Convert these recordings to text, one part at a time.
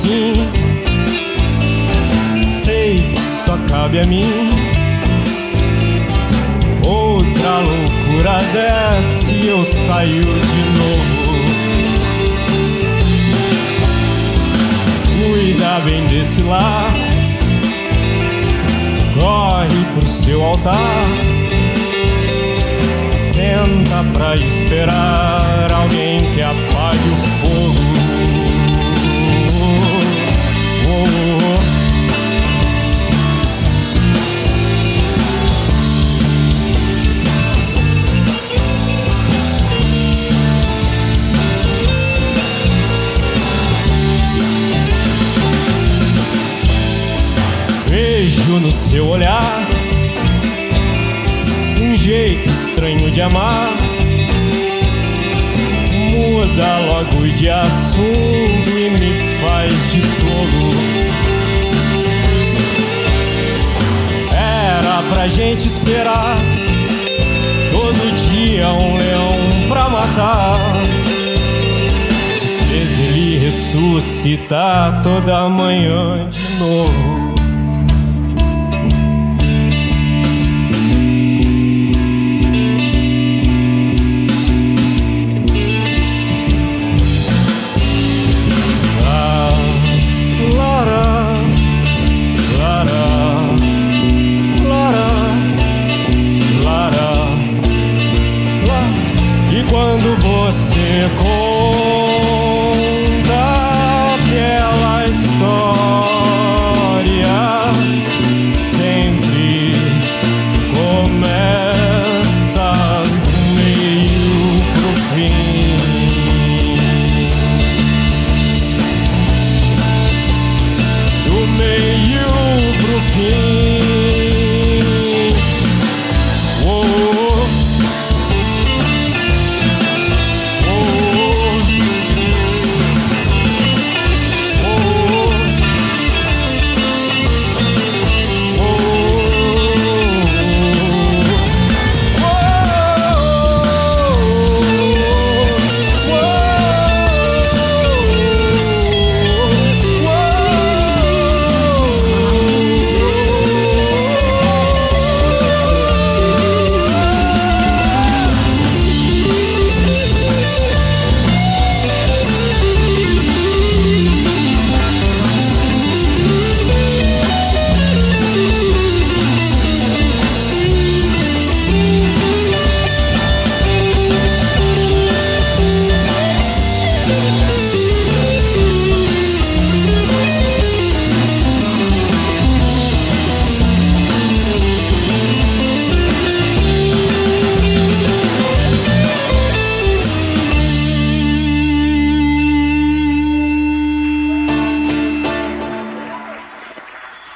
assim. Sei que só cabe a mim. Outra loucura desce e eu saio de novo. Cuida bem desse lar, corre pro seu altar, senta pra esperar alguém que apague o fogo. Vejo no seu olhar um jeito estranho de amar. Muda logo de assunto e me faz de tolo. Era pra gente esperar todo dia um leão pra matar. Fez ele ressuscitar toda manhã de novo. Quando você conta aquela história, sempre começa do meio pro fim. Do meio pro fim.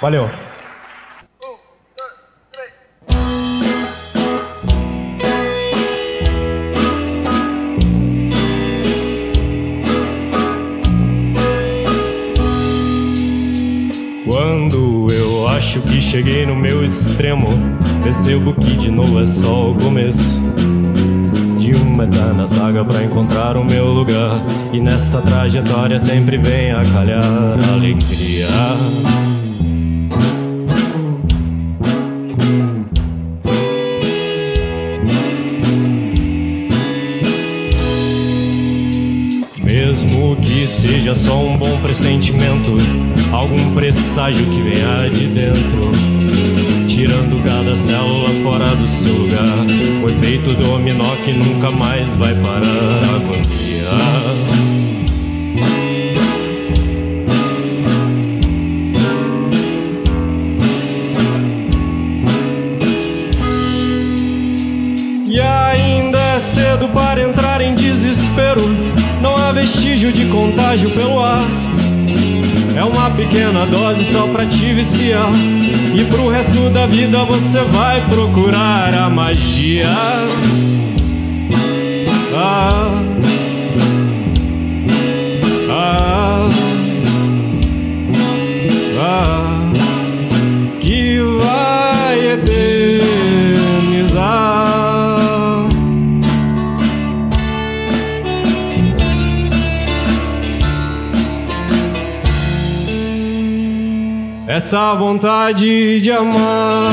Valeu. Quando eu acho que cheguei no meu extremo, percebo que de novo é só o começo de uma eterna saga pra encontrar o meu lugar. E nessa trajetória sempre vem a calhar a alegria. Mesmo que seja só um bom pressentimento, algum presságio que venha de dentro, tirando cada célula fora do seu lugar, um efeito dominó que nunca mais vai parar. Agonia. E ainda é cedo para entrar em desespero. Não há vestígio de contágio pelo ar. É uma pequena dose só pra te viciar. E pro resto da vida você vai procurar a magia. Que vai eternizar. essa vontade de amar.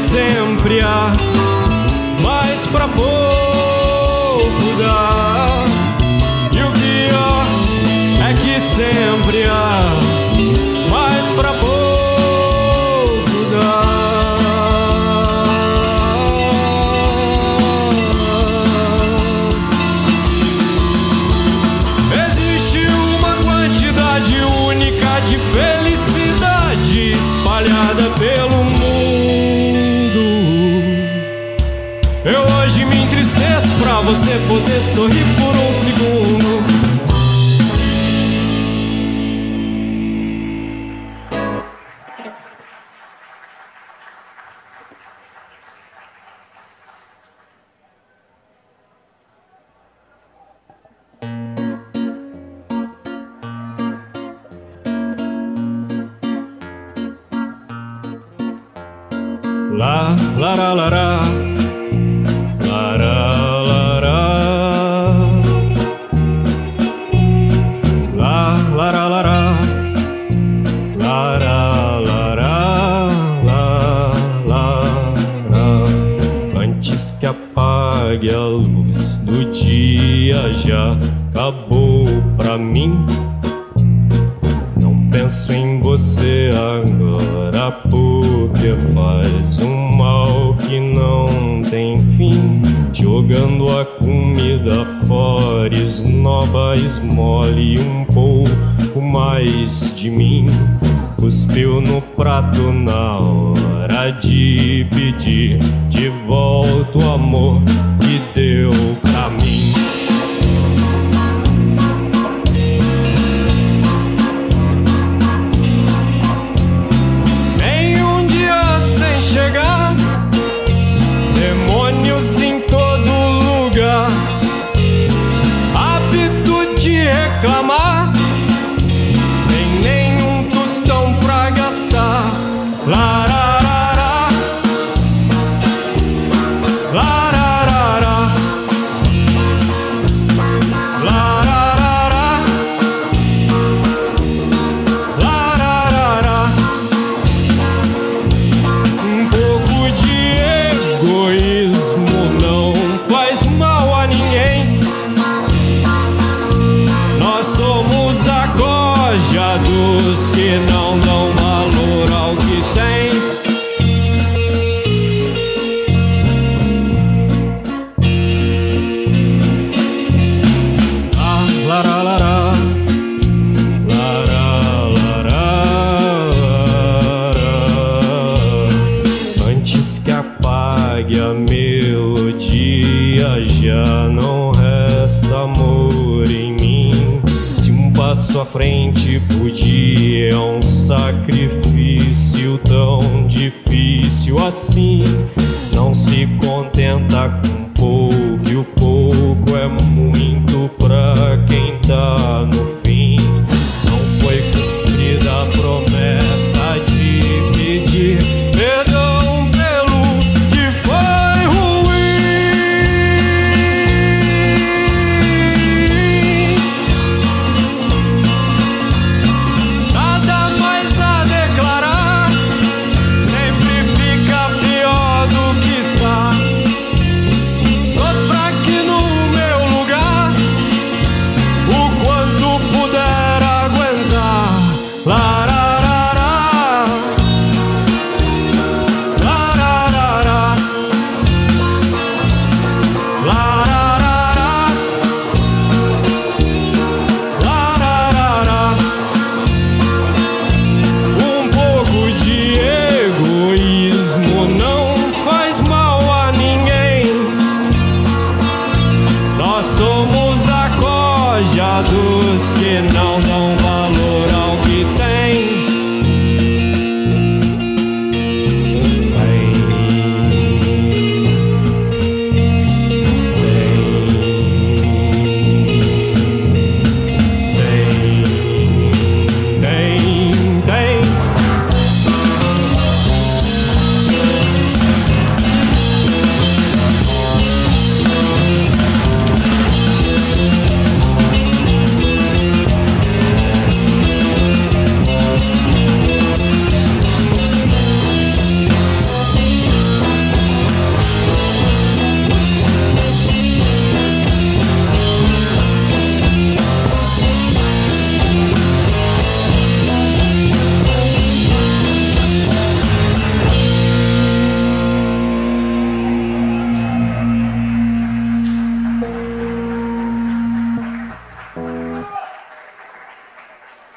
Sempre há, mas pra pouco dá. E o pior é que sempre há, mas pra pouco dá. Existe uma quantidade única de felicidade espalhada pelo mundo. Eu hoje me entristeço pra você poder sorrir por um segundo. La la la la la. Antes que apague a luz do dia, já acabou pra mim. Não penso em você agora, porque faz um mal que não tem fim. Jogando a comida fora, esnoba, esmole um pouco mais de mim. Cuspiu no prato na hora de pedir de volta o amor que deu pra mim. Nem um dia sem chegar, demônios em todo lugar, hábito de reclamar, sem nenhum tostão pra gastar. Lararara, lararara, lararara, lararara. Um pouco de egoísmo não faz mal a ninguém. Nós somos acojados que não dão valor ao que tem. Lararara, lararara. Antes que apague a melodia, já não resta amor em mim. Se um passo à frente podia, é um sacrifício tão difícil assim. Não se contenta com pouco, e o pouco é muito pra quem tá no fim. Não foi cumprida a promessa de pedir perdão pelo que foi ruim. Nada mais a declarar, sempre fica pior do que está. Só coitados que não dão valor ao que tem.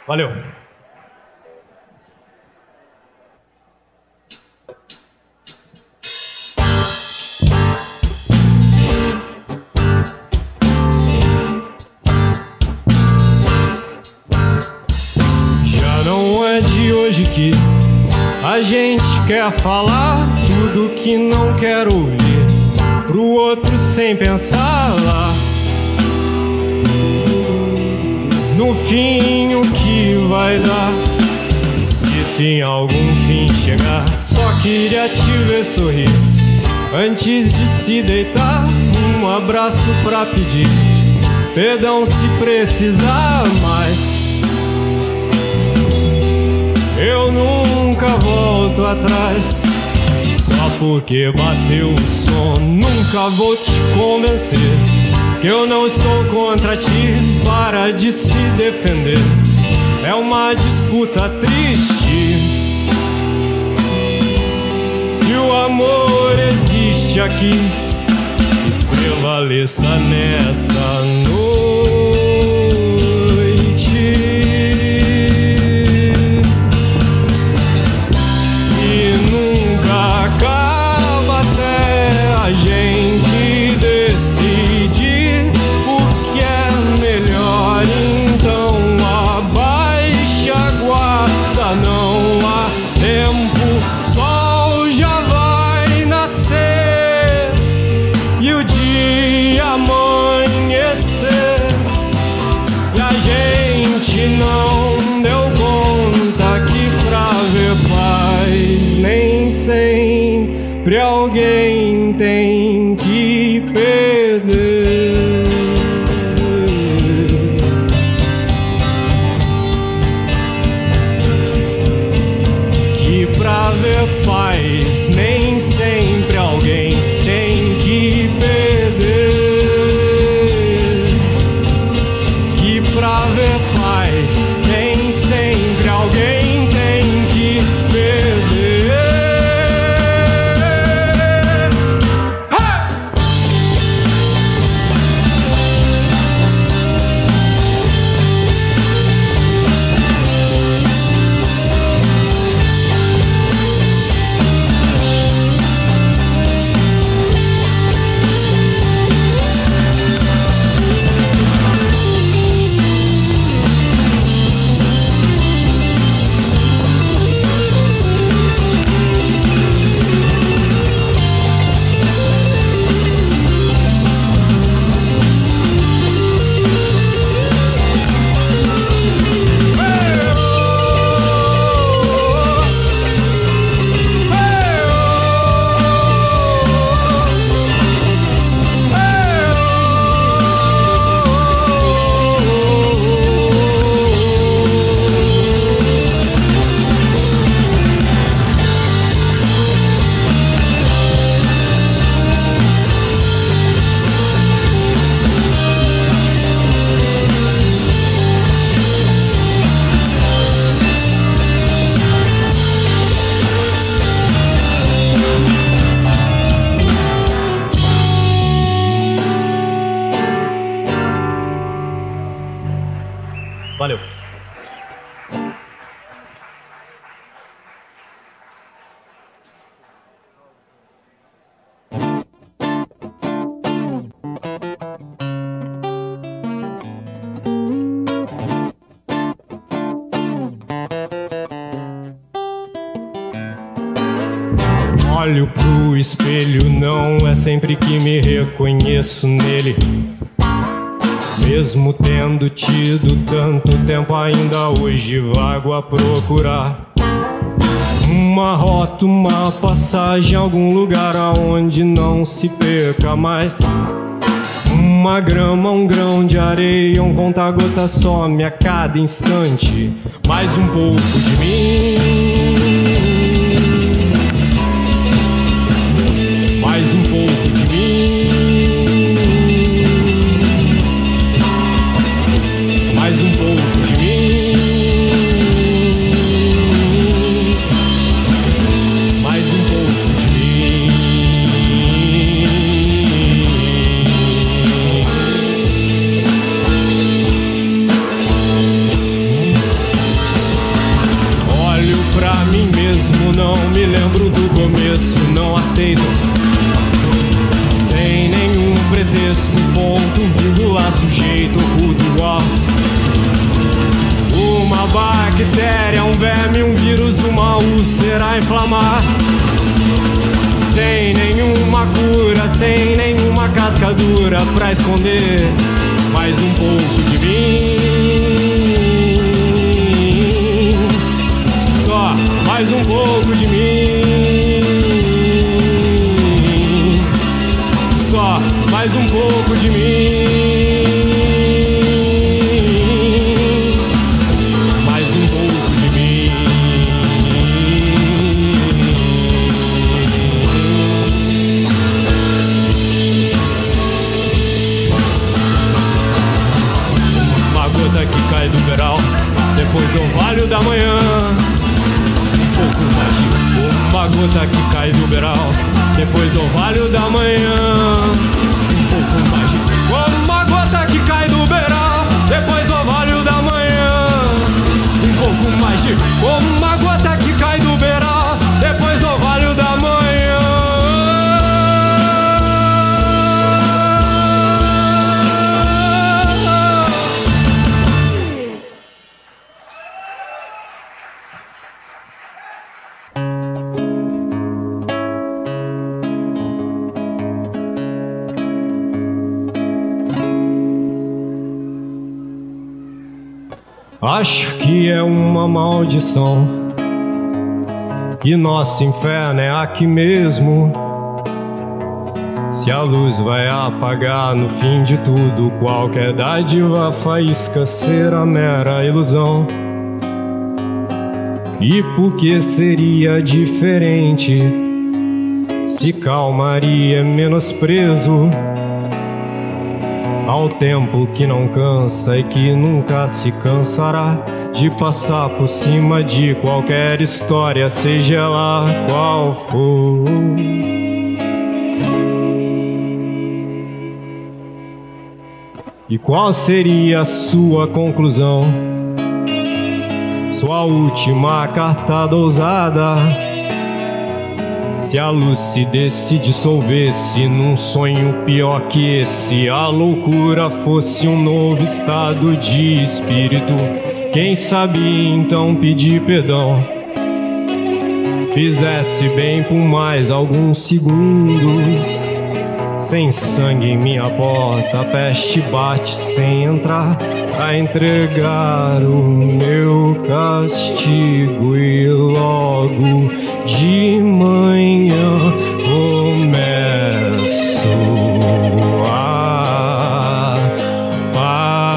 Valeu. Já não é de hoje que a gente quer falar tudo que não quer ouvir pro outro sem pensar lá. No fim, o que vai dar? Se em algum fim chegar, só queria te ver sorrir antes de se deitar. Um abraço pra pedir perdão se precisar, mas eu nunca volto atrás. Só porque bateu o som, nunca vou te convencer que eu não estou contra ti. Para de se defender, é uma disputa triste. Se o amor existe aqui, que prevaleça nessa noite. E nunca acaba até a gente decidir o que é melhor. Então abaixa a guarda, não há tempo, o sol já vai nascer e o dia amanhecer. E a gente não deu conta que pra ver paz nem sempre alguém tem que perder. Que pra ver paz nem sempre alguém tem que perder. Que pra ver paz nem sempre alguém tem que perder. Ha! Valeu. Olho pro espelho, não é sempre que me reconheço nele. Mesmo tendo tido tanto tempo, ainda hoje vago a procurar uma rota, uma passagem, algum lugar aonde não se perca mais. Uma grama, um grão de areia, um conta-gota some a cada instante. Mais um pouco de mim, mais um pouco de mim, mais um pouco de mim, mais um pouco de mim. Olho pra mim mesmo, não me lembro do começo, não aceito sem nenhum pretexto, ponto, vírgula, sujeito, oculto igual. Uma bactéria, um verme, um vírus, uma úlcera a inflamar. Sem nenhuma cura, sem nenhuma casca dura pra esconder. Mais um pouco de mim, só mais um pouco de mim, só mais um pouco de mim, mais um pouco de mim. Uma gota que cai do verão, depois do orvalho da manhã. Um pouco mais de uma gota que cai do verão, depois do orvalho da manhã. Um pouco mais de uma gota que cai do verão, depois do orvalho da manhã. Um pouco mais de uma gota que cai do verão, depois do orvalho da manhã. Acho que é uma maldição, que nosso inferno é aqui mesmo. Se a luz vai apagar no fim de tudo, qualquer dádiva faísca será mera ilusão. E por que seria diferente? Se calmaria menosprezo ao tempo que não cansa e que nunca se cansará de passar por cima de qualquer história, seja ela qual for. E qual seria a sua conclusão? Sua última cartada ousada? Se a luz se dissolvesse num sonho pior que esse, a loucura fosse um novo estado de espírito, quem sabe então pedir perdão fizesse bem por mais alguns segundos. Sem sangue em minha porta, a peste bate sem entrar, a entregar o meu castigo. E logo de manhã começo a pagar.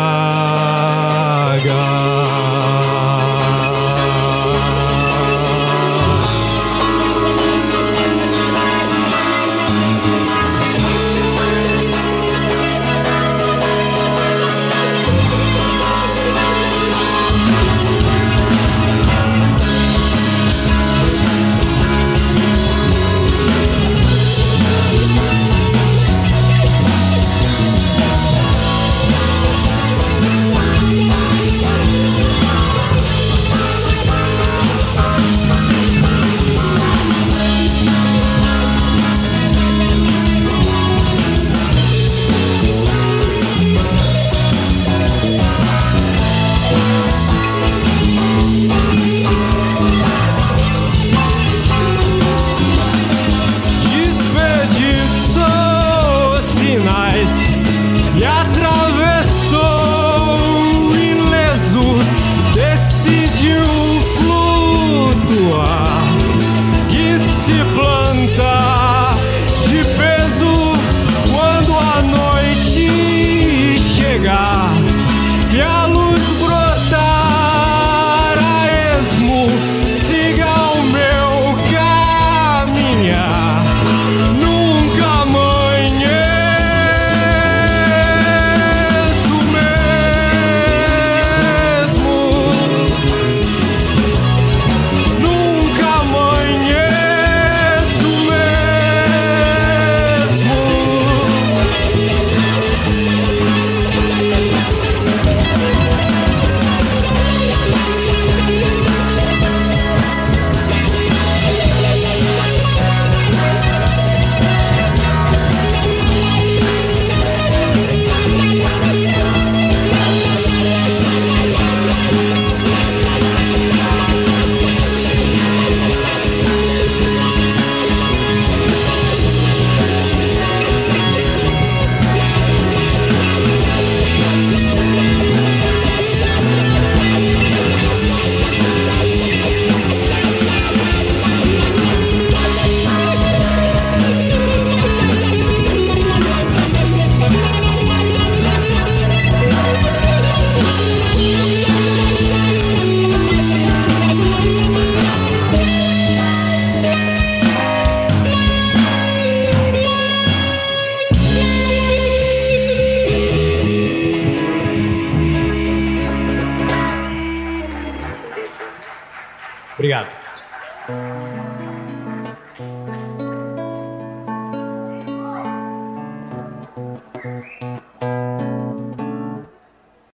Obrigado.